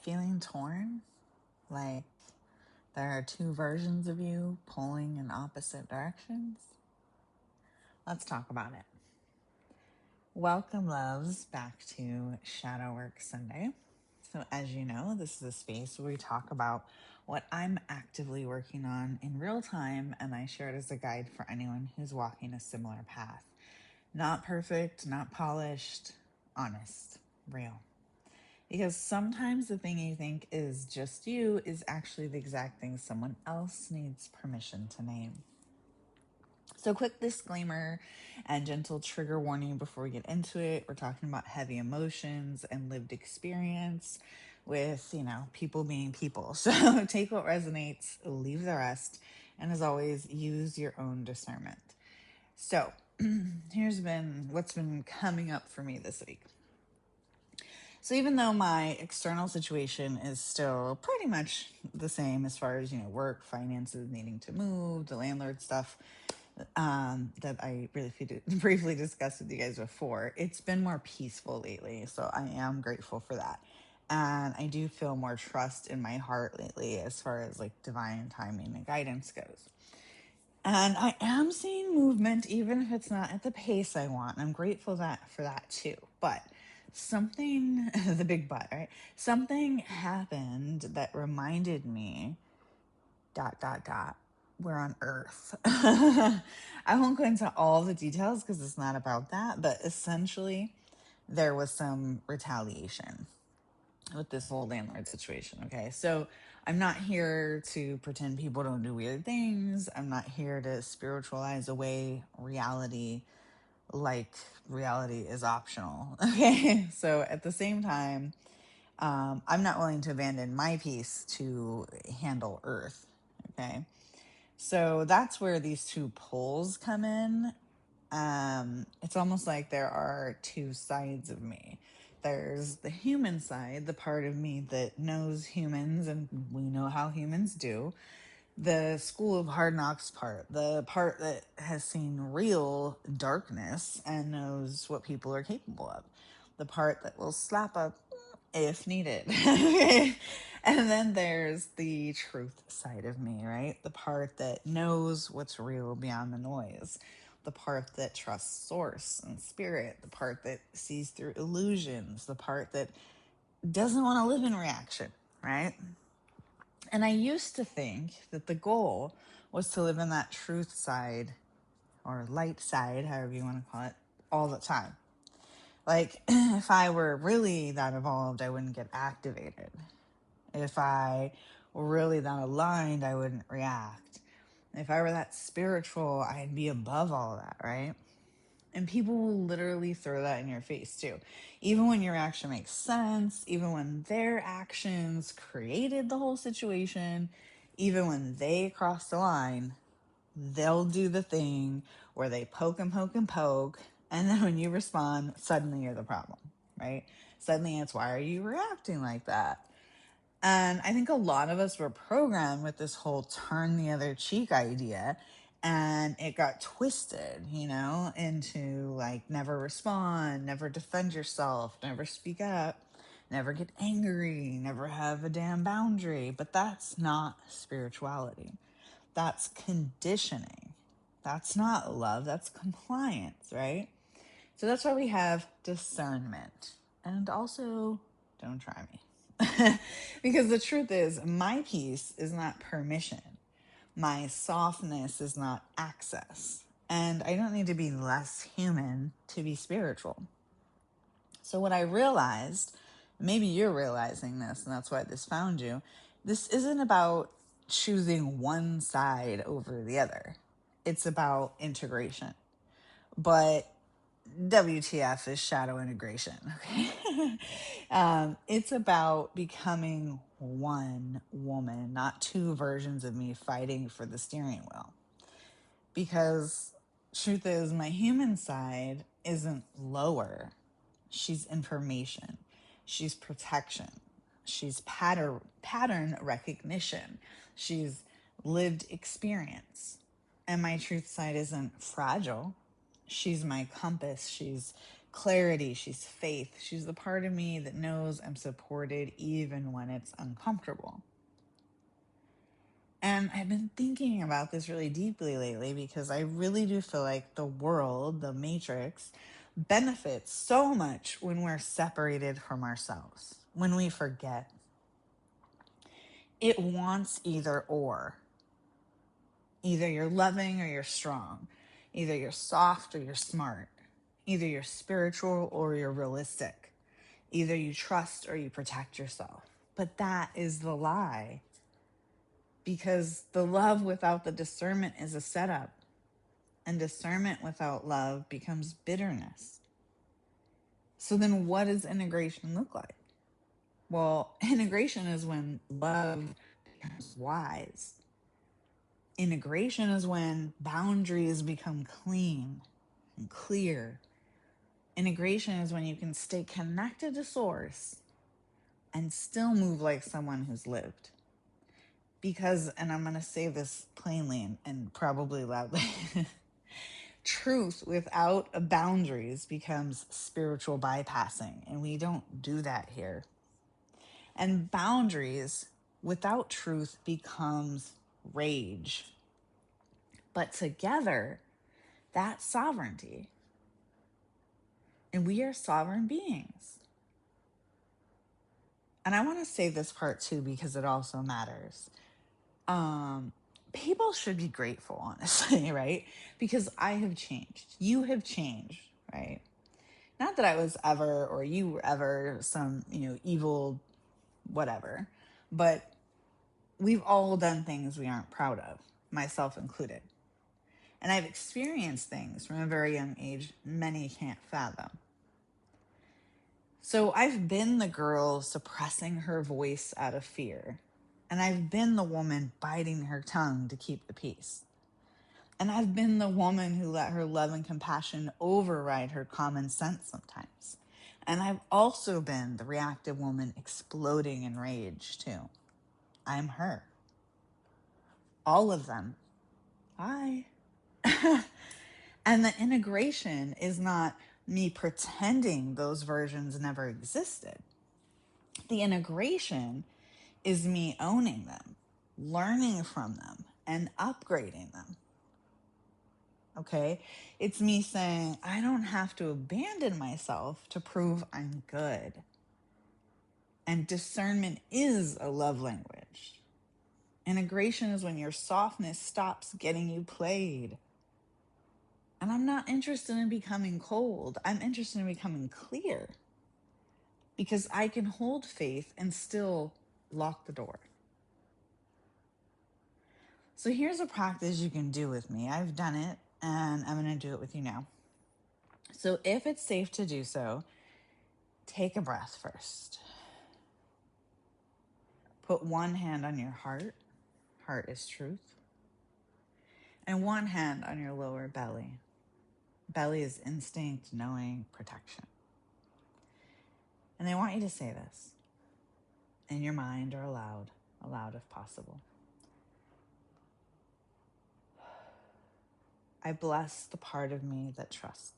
Feeling torn? Like there are two versions of you pulling in opposite directions? Let's talk about it. Welcome, loves, back to Shadow Work Sunday. So, as you know, this is a space where we talk about what I'm actively working on in real time, and I share it as a guide for anyone who's walking a similar path. Not perfect, not polished, honest, real. Because sometimes the thing you think is just you is actually the exact thing someone else needs permission to name. So, quick disclaimer and gentle trigger warning before we get into it. We're talking about heavy emotions and lived experience with, people being people. So, take what resonates, leave the rest, and as always, use your own discernment. So, here's what's been coming up for me this week. So even though my external situation is still pretty much the same as far as, work, finances, needing to move, the landlord stuff that I really briefly discussed with you guys before, it's been more peaceful lately. So I am grateful for that. And I do feel more trust in my heart lately as far as like divine timing and guidance goes. And I am seeing movement, even if it's not at the pace I want. I'm grateful for that too. But something, the big but, right? Something happened that reminded me, ... we're on Earth. I won't go into all the details because it's not about that. But essentially, there was some retaliation with this whole landlord situation. Okay. So I'm not here to pretend people don't do weird things. I'm not here to spiritualize away reality like reality is optional. Okay. So at the same time, I'm not willing to abandon my piece to handle Earth. Okay. So that's where these two poles come in. It's almost like there are two sides of me. There's the human side, the part of me that knows humans and we know how humans do. The school of hard knocks part, the part that has seen real darkness and knows what people are capable of. The part that will slap up if needed. And then there's the truth side of me, right? The part that knows what's real beyond the noise. The part that trusts source and spirit. The part that sees through illusions. The part that doesn't want to live in reaction, right? And I used to think that the goal was to live in that truth side or light side, however you want to call it, all the time. Like, if I were really that evolved, I wouldn't get activated. If I were really that aligned, I wouldn't react. If I were that spiritual, I'd be above all of that, right? And people will literally throw that in your face too. Even when your action makes sense, even when their actions created the whole situation, even when they cross the line, they'll do the thing where they poke and poke and poke. And then when you respond, suddenly you're the problem, right? Suddenly it's, why are you reacting like that? And I think a lot of us were programmed with this whole turn the other cheek idea. And it got twisted, into like never respond, never defend yourself, never speak up, never get angry, never have a damn boundary. But that's not spirituality. That's conditioning. That's not love. That's compliance, right? So that's why we have discernment. And also, don't try me. Because the truth is, my peace is not permission. My softness is not access. And I don't need to be less human to be spiritual. So what I realized, maybe you're realizing this, and that's why this found you, this isn't about choosing one side over the other. It's about integration. But WTF is shadow integration. Okay? It's about becoming one woman, not two versions of me fighting for the steering wheel. Because truth is, my human side isn't lower. She's information. She's protection. She's pattern recognition. She's lived experience. And my truth side isn't fragile. She's my compass. She's clarity. She's faith. She's the part of me that knows I'm supported even when it's uncomfortable. And I've been thinking about this really deeply lately because I really do feel like the world, the matrix, benefits so much when we're separated from ourselves, when we forget. It wants either or. Either you're loving or you're strong. Either you're soft or you're smart. Either you're spiritual or you're realistic. Either you trust or you protect yourself. But that is the lie. Because the love without the discernment is a setup. And discernment without love becomes bitterness. So then what does integration look like? Well, integration is when love becomes wise. Integration is when boundaries become clean and clear. Integration is when you can stay connected to source and still move like someone who's lived. Because, and I'm going to say this plainly and probably loudly, truth without boundaries becomes spiritual bypassing, and we don't do that here. And boundaries without truth becomes rage. But together, that's sovereignty. And we are sovereign beings. And I want to say this part too because it also matters. People should be grateful, honestly, right? Because I have changed. You have changed, right? Not that I was ever, or you were ever some, evil whatever, but we've all done things we aren't proud of, myself included. And I've experienced things from a very young age many can't fathom. So I've been the girl suppressing her voice out of fear. And I've been the woman biting her tongue to keep the peace. And I've been the woman who let her love and compassion override her common sense sometimes. And I've also been the reactive woman exploding in rage too. I'm her. All of them. Hi. And the integration is not me pretending those versions never existed. The integration is me owning them, learning from them, and upgrading them. Okay? It's me saying, I don't have to abandon myself to prove I'm good. And discernment is a love language. Integration is when your softness stops getting you played. And I'm not interested in becoming cold. I'm interested in becoming clear. Because I can hold faith and still lock the door. So here's a practice you can do with me. I've done it, and I'm going to do it with you now. So if it's safe to do so, take a breath first. Put one hand on your heart. Heart is truth. And one hand on your lower belly. Belly is instinct, knowing, protection. And I want you to say this in your mind or aloud if possible. I bless the part of me that trusts.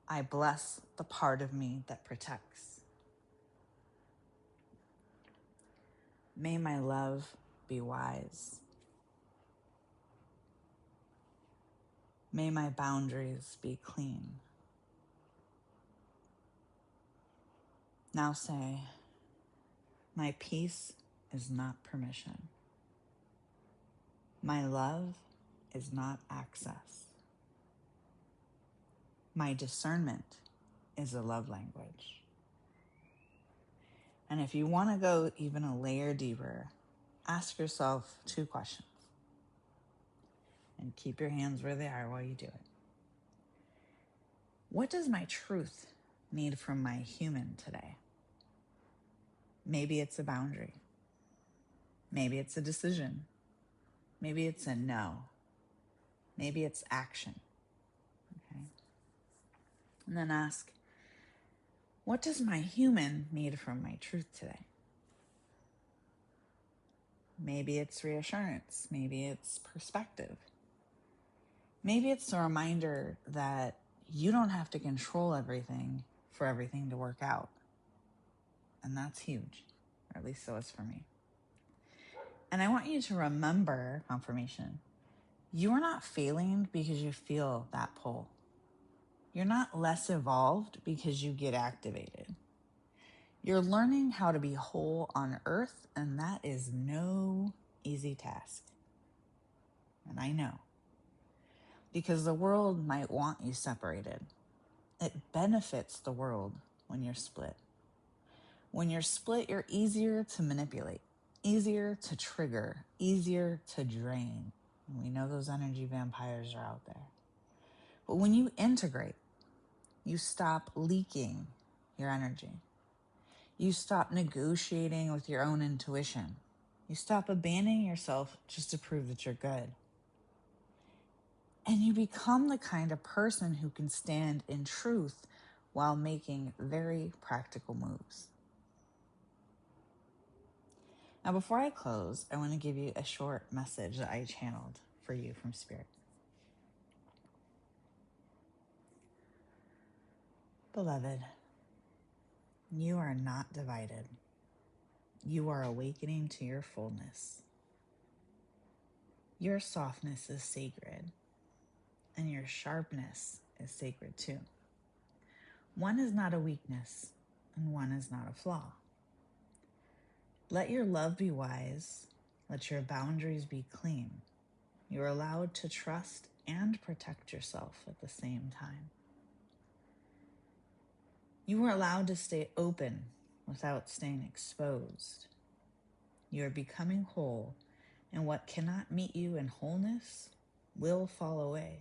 I bless the part of me that protects. May my love be wise. May my boundaries be clean. Now say, my peace is not permission. My love is not access. My discernment is a love language. And if you want to go even a layer deeper, ask yourself 2 questions. And keep your hands where they are while you do it. What does my truth need from my human today? Maybe it's a boundary. Maybe it's a decision. Maybe it's a no. Maybe it's action. Okay. And then ask, what does my human need from my truth today? Maybe it's reassurance. Maybe it's perspective. Maybe it's a reminder that You don't have to control everything for everything to work out. And that's huge, or at least so is for me. And I want you to remember, confirmation, you are not failing because you feel that pull. You're not less evolved because you get activated. You're learning how to be whole on earth, and that is no easy task. And I know. Because the world might want you separated. It benefits the world when you're split. When you're split, you're easier to manipulate, easier to trigger, easier to drain. And we know those energy vampires are out there. But when you integrate, you stop leaking your energy. You stop negotiating with your own intuition. You stop abandoning yourself just to prove that you're good. And you become the kind of person who can stand in truth while making very practical moves. Now, before I close, I want to give you a short message that I channeled for you from Spirit. Beloved, you are not divided. You are awakening to your fullness. Your softness is sacred, and your sharpness is sacred too. One is not a weakness, and one is not a flaw. Let your love be wise. Let your boundaries be clean. You're allowed to trust and protect yourself at the same time. You are allowed to stay open without staying exposed. You are becoming whole, and what cannot meet you in wholeness will fall away.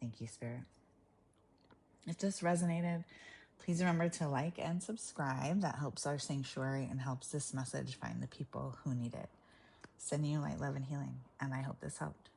Thank you, Spirit. If this resonated, please remember to like and subscribe. That helps our sanctuary and helps this message find the people who need it. Sending you light, love, and healing, and I hope this helped.